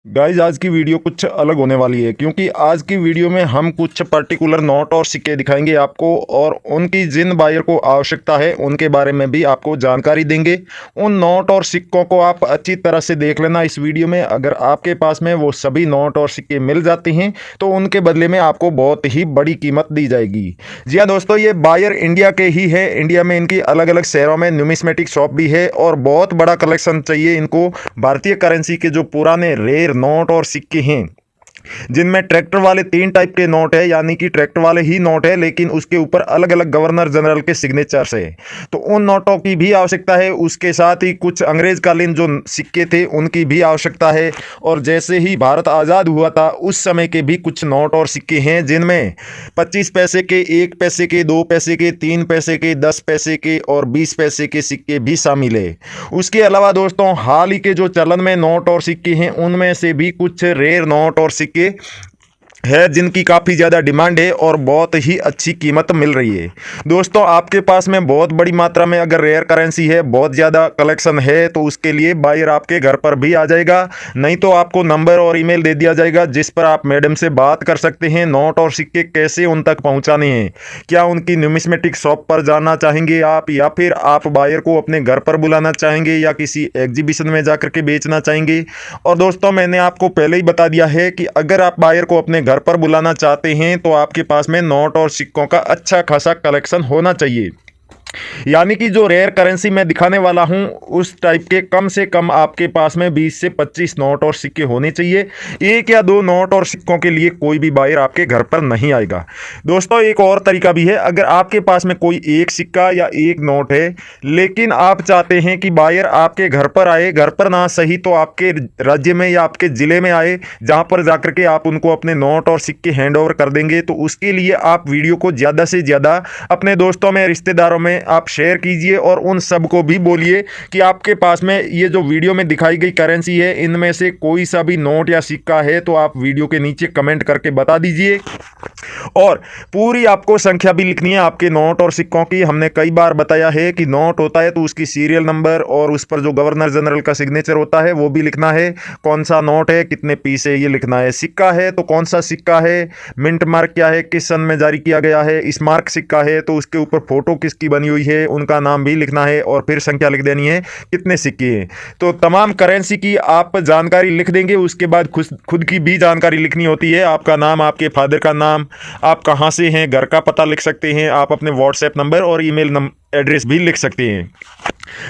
Guys आज की video कुछ अलग होने वाली है क्योंकि आज की वीडियो में हम कुछ पर्टिकुलर नोट और सिक्के दिखाएंगे आपको और उनकी जिन बायर को आवश्यकता है उनके बारे में भी आपको जानकारी देंगे। उन नोट और सिक्कों को आप अच्छी तरह से देख लेना इस वीडियो में। अगर आपके पास में वो सभी नोट और सिक्के मिल जाते हैं तो उनके बदले में आपको बहुत ही बड़ी कीमत दी जाएगी। जी हाँ दोस्तों, ये बायर इंडिया के ही है। इंडिया में इनकी अलग अलग शहरों में न्यूमिस्मेटिक शॉप भी है और बहुत बड़ा कलेक्शन चाहिए इनको भारतीय करेंसी के जो पुराने रेयर नोट और सिक्के हैं, जिनमें ट्रैक्टर वाले 3 टाइप के नोट है, यानी कि ट्रैक्टर वाले ही नोट है लेकिन उसके ऊपर अलग अलग गवर्नर जनरल के सिग्नेचर्स है। तो उन नोटों की भी आवश्यकता है। उसके साथ ही कुछ अंग्रेजकालीन जो सिक्के थे उनकी भी आवश्यकता है। और जैसे ही भारत आज़ाद हुआ था उस समय के भी कुछ नोट और सिक्के हैं जिनमें 25 पैसे के, 1 पैसे के, 2 पैसे के, 3 पैसे के, 10 पैसे के और 20 पैसे के सिक्के भी शामिल है। उसके अलावा दोस्तों हाल ही के जो चलन में नोट और सिक्के हैं उनमें से भी कुछ रेयर नोट और सिक्के है जिनकी काफ़ी ज़्यादा डिमांड है और बहुत ही अच्छी कीमत मिल रही है। दोस्तों आपके पास में बहुत बड़ी मात्रा में अगर रेयर करेंसी है, बहुत ज़्यादा कलेक्शन है, तो उसके लिए बायर आपके घर पर भी आ जाएगा। नहीं तो आपको नंबर और ईमेल दे दिया जाएगा जिस पर आप मैडम से बात कर सकते हैं। नोट और सिक्के कैसे उन तक पहुँचाने हैं, क्या उनकी न्यूमिस्मेटिक शॉप पर जाना चाहेंगे आप, या फिर आप बायर को अपने घर पर बुलाना चाहेंगे, या किसी एग्जीबिशन में जाकर के बेचना चाहेंगे। और दोस्तों मैंने आपको पहले ही बता दिया है कि अगर आप बायर को अपने घर पर बुलाना चाहते हैं तो आपके पास में नोट और सिक्कों का अच्छा खासा कलेक्शन होना चाहिए। यानी कि जो रेयर करेंसी मैं दिखाने वाला हूं उस टाइप के कम से कम आपके पास में 20 से 25 नोट और सिक्के होने चाहिए। 1 या 2 नोट और सिक्कों के लिए कोई भी बायर आपके घर पर नहीं आएगा। दोस्तों एक और तरीका भी है। अगर आपके पास में कोई एक सिक्का या एक नोट है लेकिन आप चाहते हैं कि बायर आपके घर पर आए, घर पर ना सही तो आपके राज्य में या आपके ज़िले में आए, जहां पर जाकर के आप उनको अपने नोट और सिक्के हैंड ओवर कर देंगे, तो उसके लिए आप वीडियो को ज़्यादा से ज़्यादा अपने दोस्तों में, रिश्तेदारों में आप शेयर कीजिए और उन सब को भी बोलिए कि आपके पास में ये जो वीडियो में दिखाई गई करेंसी है इनमें से कोई सा भी नोट या सिक्का है तो आप वीडियो के नीचे कमेंट करके बता दीजिए। और पूरी आपको संख्या भी लिखनी है आपके नोट और सिक्कों की। हमने कई बार बताया है कि नोट होता है तो उसकी सीरियल नंबर और उस पर जो गवर्नर जनरल का सिग्नेचर होता है वो भी लिखना है। कौन सा नोट है, कितने पीस है, ये लिखना है। सिक्का है तो कौन सा सिक्का है, मिंट मार्क क्या है, किस सन में जारी किया गया है। स्मारक सिक्का है तो उसके ऊपर फोटो किसकी बनी हुई है, उनका नाम भी लिखना है और फिर संख्या लिख देनी है कितने सिक्के हैं। तो तमाम करेंसी की आप जानकारी लिख देंगे। उसके बाद खुद की भी जानकारी लिखनी होती है। आपका नाम, आपके फादर का नाम, आप कहाँ से हैं, घर का पता लिख सकते हैं। आप अपने व्हाट्सएप नंबर और ईमेल एड्रेस भी लिख सकते हैं।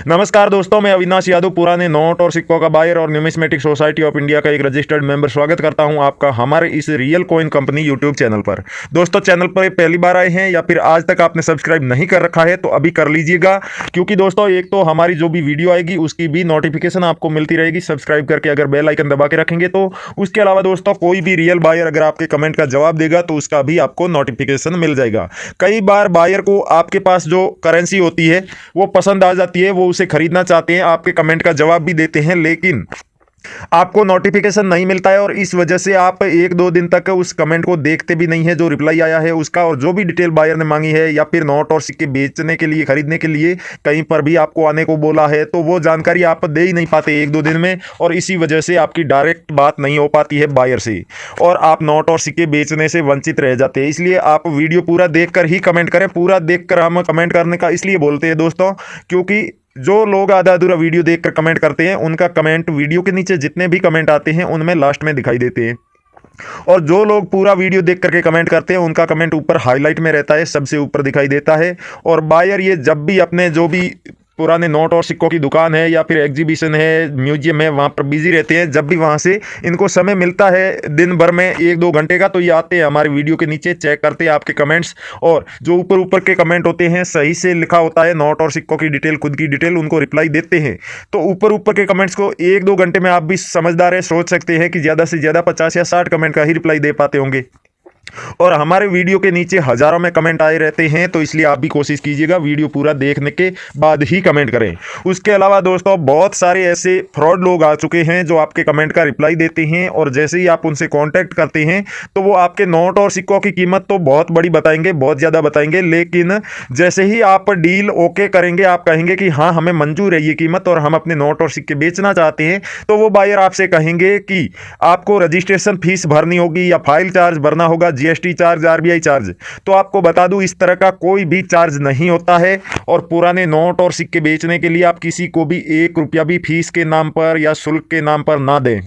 नमस्कार दोस्तों, मैं अविनाश यादव, पुराने नोट और सिक्कों का बायर और न्यूमिस्मेटिक सोसाइटी ऑफ इंडिया का एक रजिस्टर्ड मेंबर, स्वागत करता हूं आपका हमारे इस real coin company YouTube channel पर। दोस्तों चैनल पर पहली बार आए हैं या फिर आज तक आपने सब्सक्राइब नहीं कर रखा है तो अभी कर लीजिएगा, क्योंकि दोस्तों एक तो हमारी जो भी वीडियो आएगी उसकी भी नोटिफिकेशन आपको मिलती रहेगी सब्सक्राइब करके अगर बेल आइकन दबा के रखेंगे तो। उसके अलावा दोस्तों कोई भी रियल बायर अगर आपके कमेंट का जवाब देगा तो उसका भी आपको नोटिफिकेशन मिल जाएगा। कई बार बायर को आपके पास जो करेंसी होती है वो पसंद आ जाती है, वो उसे खरीदना चाहते हैं, आपके कमेंट का जवाब भी देते हैं, लेकिन आपको नोटिफिकेशन नहीं मिलता है और इस वजह से आप 1-2 दिन तक उस कमेंट को देखते भी नहीं है जो रिप्लाई आया है उसका, और जो भी डिटेल बायर ने मांगी है या फिर नोट और सिक्के बेचने के लिए, खरीदने के लिए कहीं पर भी आपको आने को बोला है तो वो जानकारी आप दे ही नहीं पाते 1-2 दिन में, और इसी वजह से आपकी डायरेक्ट बात नहीं हो पाती है बायर से और आप नोट और सिक्के बेचने से वंचित रह जाते हैं। इसलिए आप वीडियो पूरा देखकर ही कमेंट करें। पूरा देखकर हम कमेंट करने का इसलिए बोलते हैं दोस्तों क्योंकि जो लोग आधा अधूरा वीडियो देखकर कमेंट करते हैं उनका कमेंट वीडियो के नीचे जितने भी कमेंट आते हैं उनमें लास्ट में दिखाई देते हैं, और जो लोग पूरा वीडियो देख करके कमेंट करते हैं उनका कमेंट ऊपर हाईलाइट में रहता है, सबसे ऊपर दिखाई देता है। और बायर ये जब भी अपने जो भी पुराने नोट और सिक्कों की दुकान है या फिर एग्जीबिशन है, म्यूजियम है, वहाँ पर बिजी रहते हैं। जब भी वहाँ से इनको समय मिलता है दिन भर में 1-2 घंटे का तो ये आते हैं हमारे वीडियो के नीचे, चेक करते हैं आपके कमेंट्स, और जो ऊपर ऊपर के कमेंट होते हैं सही से लिखा होता है नोट और सिक्कों की डिटेल, खुद की डिटेल, उनको रिप्लाई देते हैं। तो ऊपर ऊपर के कमेंट्स को 1-2 घंटे में आप भी समझदार है, सोच सकते हैं कि ज़्यादा से ज़्यादा 50 या 60 कमेंट का ही रिप्लाई दे पाते होंगे। और हमारे वीडियो के नीचे हजारों में कमेंट आए रहते हैं, तो इसलिए आप भी कोशिश कीजिएगा वीडियो पूरा देखने के बाद ही कमेंट करें। उसके अलावा दोस्तों बहुत सारे ऐसे फ्रॉड लोग आ चुके हैं जो आपके कमेंट का रिप्लाई देते हैं, और जैसे ही आप उनसे कांटेक्ट करते हैं तो वो आपके नोट और सिक्कों की कीमत तो बहुत बड़ी बताएंगे, बहुत ज़्यादा बताएंगे, लेकिन जैसे ही आप डील ओके करेंगे, आप कहेंगे कि हाँ हमें मंजूर है ये कीमत और हम अपने नोट और सिक्के बेचना चाहते हैं, तो वो बायर आपसे कहेंगे कि आपको रजिस्ट्रेशन फीस भरनी होगी या फाइल चार्ज भरना होगा, जीएसटी चार्ज, आरबीआई चार्ज। तो आपको बता दूं इस तरह का कोई भी चार्ज नहीं होता है, और पुराने नोट और सिक्के बेचने के लिए आप किसी को भी 1 रुपया भी फीस के नाम पर या शुल्क के नाम पर ना दें,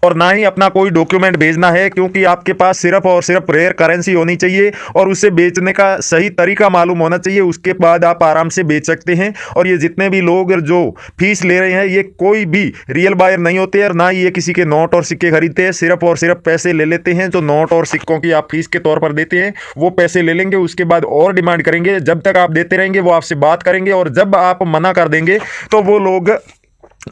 और ना ही अपना कोई डॉक्यूमेंट भेजना है, क्योंकि आपके पास सिर्फ और सिर्फ रेयर करेंसी होनी चाहिए और उसे बेचने का सही तरीका मालूम होना चाहिए। उसके बाद आप आराम से बेच सकते हैं। और ये जितने भी लोग जो फीस ले रहे हैं ये कोई भी रियल बायर नहीं होते और ना ही ये किसी के नोट और सिक्के खरीदते हैं, सिर्फ और सिर्फ पैसे ले लेते हैं। जो नोट और सिक्कों की आप फीस के तौर पर देते हैं वो पैसे ले लेंगे, उसके बाद और डिमांड करेंगे। जब तक आप देते रहेंगे वो आपसे बात करेंगे, और जब आप मना कर देंगे तो वो लोग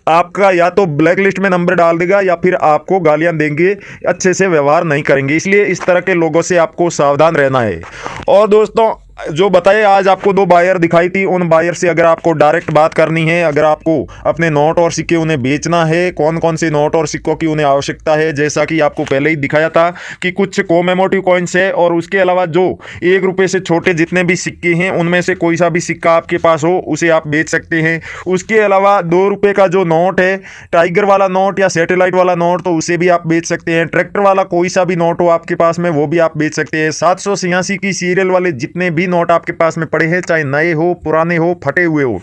आपका या तो ब्लैक लिस्ट में नंबर डाल देगा या फिर आपको गालियां देंगे, अच्छे से व्यवहार नहीं करेंगे। इसलिए इस तरह के लोगों से आपको सावधान रहना है। और दोस्तों जो बताए आज आपको 2 बायर दिखाई थी, उन बायर से अगर आपको डायरेक्ट बात करनी है, अगर आपको अपने नोट और सिक्के उन्हें बेचना है, कौन कौन से नोट और सिक्कों की उन्हें आवश्यकता है, जैसा कि आपको पहले ही दिखाया था कि कुछ कोमेमोटिव कॉइन्स है, और उसके अलावा जो 1 रुपये से छोटे जितने भी सिक्के हैं उनमें से कोई सा भी सिक्का आपके पास हो उसे आप बेच सकते हैं। उसके अलावा 2 रुपये का जो नोट है, टाइगर वाला नोट या सैटेलाइट वाला नोट, तो उसे भी आप बेच सकते हैं। ट्रैक्टर वाला कोई सा भी नोट हो आपके पास में वो भी आप बेच सकते हैं। 786 की सीरियल वाले जितने भी नोट आपके पास में पड़े हैं, चाहे नए हो, पुराने हो, फटे हुए हो,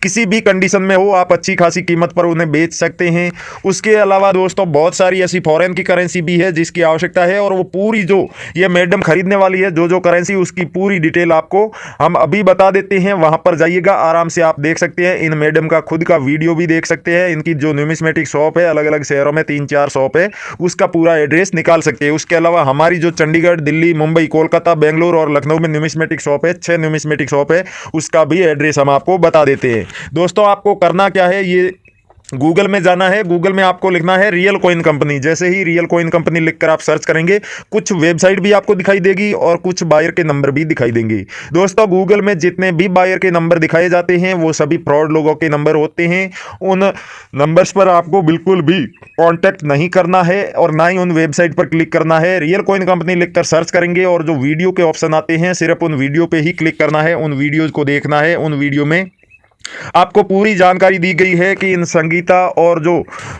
किसी भी कंडीशन में हो, आप अच्छी खासी कीमत पर उन्हें बेच सकते हैं। उसके अलावा दोस्तों बहुत सारी ऐसी फॉरेन की करेंसी भी है जिसकी आवश्यकता है, और वो पूरी जो ये मैडम खरीदने वाली है जो करेंसी, उसकी पूरी डिटेल आपको हम अभी बता देते हैं। वहां पर जाइएगा, आराम से आप देख सकते हैं। इन मैडम का खुद का वीडियो भी देख सकते हैं। इनकी जो न्यूमिस्मेटिक शॉप है, अलग अलग शहरों में 3-4 शॉप है, उसका पूरा एड्रेस निकाल सकते हैं। उसके अलावा हमारी जो चंडीगढ़, दिल्ली, मुंबई, कोलकाता, बेंगलुरु और लखनऊ में न्यूमिस्मेटिक शॉप है, 6 न्यूमिस्मेटिक शॉप है, उसका भी एड्रेस हम आपको बता देते हैं। दोस्तों आपको करना क्या है, ये गूगल में जाना है। गूगल में आपको लिखना है रियल कॉइन कंपनी। जैसे ही रियल कॉइन कंपनी लिखकर आप सर्च करेंगे, कुछ वेबसाइट भी आपको दिखाई देगी और कुछ बायर के नंबर भी दिखाई देंगे। दोस्तों गूगल में जितने भी बायर के नंबर दिखाए जाते हैं वो सभी फ्रॉड लोगों के नंबर होते हैं। उन नंबर्स पर आपको बिल्कुल भी कांटेक्ट नहीं करना है और ना ही उन वेबसाइट पर क्लिक करना है। रियल कॉइन कंपनी लिखकर सर्च करेंगे और जो वीडियो के ऑप्शन आते हैं सिर्फ उन वीडियो पे ही क्लिक करना है, उन वीडियोज़ को देखना है। उन वीडियो में आपको पूरी जानकारी दी गई है कि इन संगीता और जो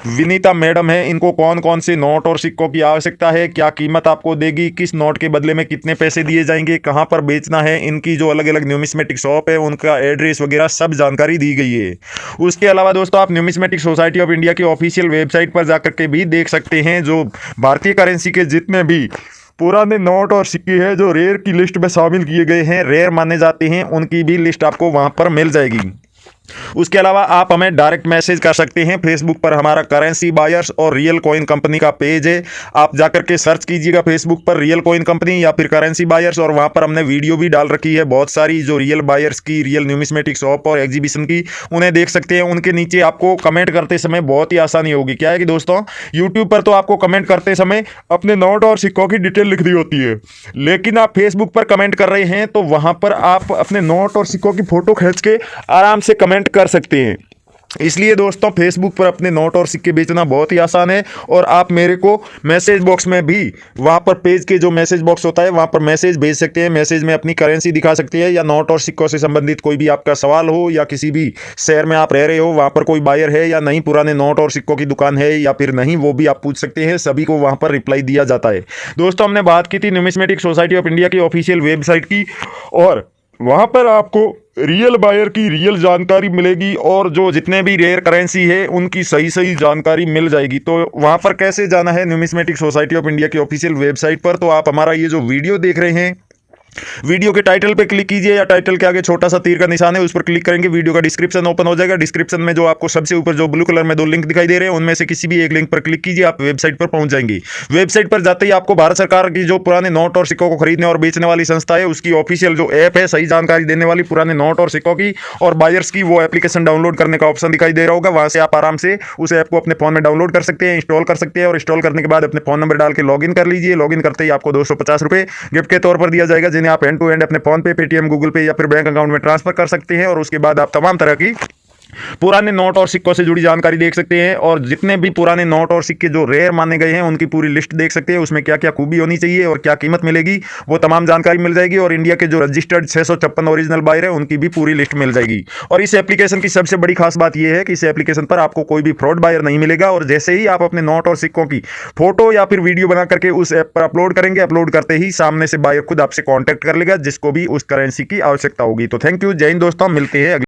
विनीता मैडम है इनको कौन कौन से नोट और सिक्कों की आवश्यकता है, क्या कीमत आपको देगी, किस नोट के बदले में कितने पैसे दिए जाएंगे, कहां पर बेचना है, इनकी जो अलग अलग न्यूमिस्मेटिक शॉप है उनका एड्रेस वगैरह सब जानकारी दी गई है। उसके अलावा दोस्तों आप न्यूमिस्मेटिक सोसाइटी ऑफ इंडिया की ऑफिशियल वेबसाइट पर जाकर के भी देख सकते हैं जो भारतीय करेंसी के जितने भी पुराने नोट और सिक्के हैं जो रेयर की लिस्ट में शामिल किए गए हैं, रेयर माने जाते हैं, उनकी भी लिस्ट आपको वहां पर मिल जाएगी। उसके अलावा आप हमें डायरेक्ट मैसेज कर सकते हैं। फेसबुक पर हमारा करेंसी बायर्स और रियल कॉइन कंपनी का पेज है, आप जाकर के सर्च कीजिएगा फेसबुक पर रियल कॉइन कंपनी या फिर करेंसी बायर्स, और वहां पर हमने वीडियो भी डाल रखी है बहुत सारी जो रियल बायर्स की, रियल न्यूमिस्मेटिक शॉप और एग्जीबिशन की, उन्हें देख सकते हैं। उनके नीचे आपको कमेंट करते समय बहुत ही आसानी होगी। क्या है कि दोस्तों यूट्यूब पर तो आपको कमेंट करते समय अपने नोट और सिक्कों की डिटेल लिखनी होती है, लेकिन आप फेसबुक पर कमेंट कर रहे हैं तो वहां पर आप अपने नोट और सिक्कों की फोटो खींच के आराम से कमेंट कर सकते हैं। इसलिए दोस्तों फेसबुक पर अपने नोट और सिक्के बेचना बहुत ही आसान है, और आप मेरे को मैसेज बॉक्स में भी, वहाँ पर पेज के जो मैसेज बॉक्स होता है वहाँ पर मैसेज भेज सकते हैं। मैसेज में अपनी करेंसी दिखा सकते हैं, या नोट और सिक्कों से संबंधित कोई भी आपका सवाल हो, या किसी भी शहर में आप रह रहे हो वहाँ पर कोई बायर है या नहीं, पुराने नोट और सिक्कों की दुकान है या फिर नहीं, वो भी आप पूछ सकते हैं। सभी को वहाँ पर रिप्लाई दिया जाता है। दोस्तों हमने बात की थी न्यूमिस्मेटिक सोसाइटी ऑफ इंडिया की ऑफिशियल वेबसाइट की, और वहाँ पर आपको रियल बायर की रियल जानकारी मिलेगी और जो जितने भी रेयर करेंसी है उनकी सही सही जानकारी मिल जाएगी। तो वहाँ पर कैसे जाना है न्यूमिस्मेटिक सोसाइटी ऑफ इंडिया की ऑफिशियल वेबसाइट पर, तो आप हमारा ये जो वीडियो देख रहे हैं वीडियो के टाइटल पे क्लिक कीजिए या टाइटल के आगे छोटा सा तीर का निशान है उस पर क्लिक करेंगे, वीडियो का डिस्क्रिप्शन ओपन हो जाएगा। डिस्क्रिप्शन में जो आपको सबसे ऊपर जो ब्लू कलर में 2 लिंक दिखाई दे रहे हैं उनमें से किसी भी एक लिंक पर क्लिक कीजिए, आप वेबसाइट पर पहुंच जाएंगे। वेबसाइट पर जाते ही आपको भारत सरकार की जो पुराने नोट और सिक्कों को खरीदने और बेचने वाली संस्था है उसकी ऑफिशियल जो ऐप है, सही जानकारी देने वाली पुराने नोट और सिक्कों की और बायर्स की, वो एप्लीकेशन डाउनलोड करने का ऑप्शन दिखाई दे रहा होगा। वहां से आप आराम से उस ऐप को अपने फोन में डाउनलोड कर सकते हैं, इंस्टॉल कर सकते हैं और इंस्टॉल करने के बाद अपने फोन नंबर डाल के लॉगिन कर लीजिए। लॉगिन करते ही आपको 250 रुपए गिफ्ट के तौर पर दिया जाएगा, जिन्हें आप एंड टू एंड अपने फोन पे, पेटीएम, गूगल पे या फिर बैंक अकाउंट में ट्रांसफर कर सकते हैं। और उसके बाद आप तमाम तरह की पुराने नोट और सिक्कों से जुड़ी जानकारी देख सकते हैं और जितने भी पुराने नोट और सिक्के जो रेयर माने गए हैं उनकी पूरी लिस्ट देख सकते हैं। उसमें क्या क्या खूबी होनी चाहिए और क्या कीमत मिलेगी वो तमाम जानकारी मिल जाएगी। और इंडिया के जो रजिस्टर्ड 656 ओरिजिनल बायर है उनकी भी पूरी लिस्ट मिल जाएगी। और इस एप्लीकेशन की सबसे बड़ी खास बात यह है कि इस एप्लीकेशन पर आपको कोई भी फ्रॉड बायर नहीं मिलेगा। और जैसे ही आप अपने नोट और सिक्कों की फोटो या फिर वीडियो बना करके उस ऐप पर अपलोड करेंगे, अपलोड करते ही सामने से बायर खुद आपसे कॉन्टैक्ट कर लेगा जिसको भी उस करेंसी की आवश्यकता होगी। तो थैंक यू, जय हिंद दोस्तों, मिलते हैं।